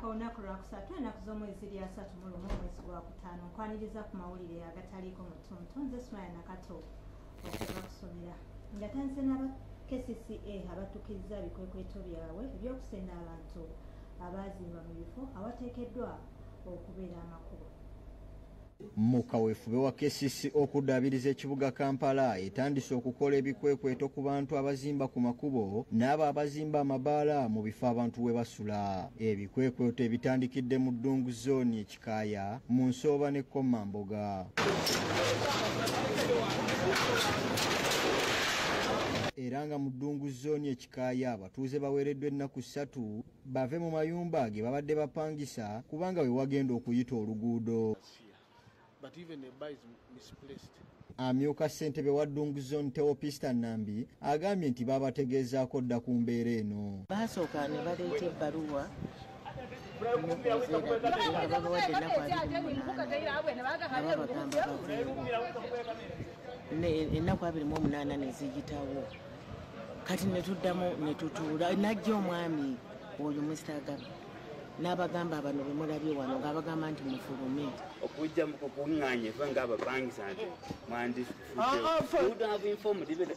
olunaku lwakusatu ennaku z'omwezi lya 3 mwezi gwa kutaano nkwaniriza ku mawulire agataliiko mutuntu nze Sumaya Nakato okuva kusomera nga tanze n'aba Kcca abatukiriza ebikwekweto byabwe ebyokusenda abantu abaazimba mu bifo awateekeddwa okubeera amakubo. Mu kaweefube wa Kcca okuddaabiriza ekibuga Kampala etandise okukola ebikwekweto ku bantu abazimba ku makubo n'abo abazimba amabaala mu bifo abantu we basula. Ebikwekweto ebitandikidde mu Ddungu zooni Kcca mu Nsooba ne Komamboga. Era nga mu Ddungu zooni Kcca abatuuze baweereddwa ennaku 3 bave mu mayumba ge babadde bapangisa kubanga we wagenda okuyita oluguudo. But even the bar is misplaced. Amyuka ssentebe wa Ddungu Zone Teopista Nambi agambye nti babategeezaako dda ku mbeera eno. Basooka ne baleeta ebbaluwa ennaku 28 ne ziyitawo. Kati ne tuddamu ne tutuula najja omwami oyo Mr. n'abagamba bano be mulabye wano ng'abagamba nti mufulume okujja okuŋŋaanya ffe ng'abapangisa nti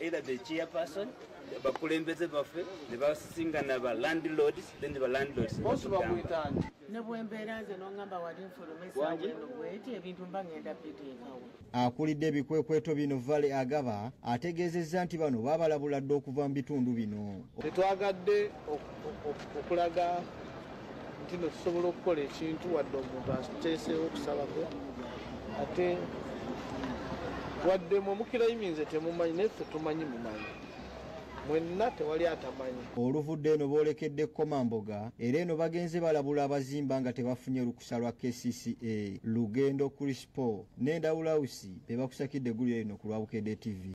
either the chairperson bakulembeze baffe ne basingana ba landlords then the landlords ne bwembeera nze n'oŋŋamba wali nfulume saaweno bweti ebintu mba ngenda biteekawo. Akulidde ebikwekweto bino Vale Agaba ategeezezza nti bano babalabula dde okuva mu bitundu bino. Tetwagadde okulaga nti tusobola okukola ekintu wadde omuntu ateeseewo okusabako ate wadde mumukirayiminze temumanyi naye ffe tumanyi mumanyi mwenna tewali atamanyi. Oluvudde eno boolekedde Komamboga era eno bagenze balabula abazimba nga tebafunye lukusa lwa Kcca. Lugendo Crispo ne Ndawulawusi be bakusakidde eggulire lino ku lwa Bukedde TV.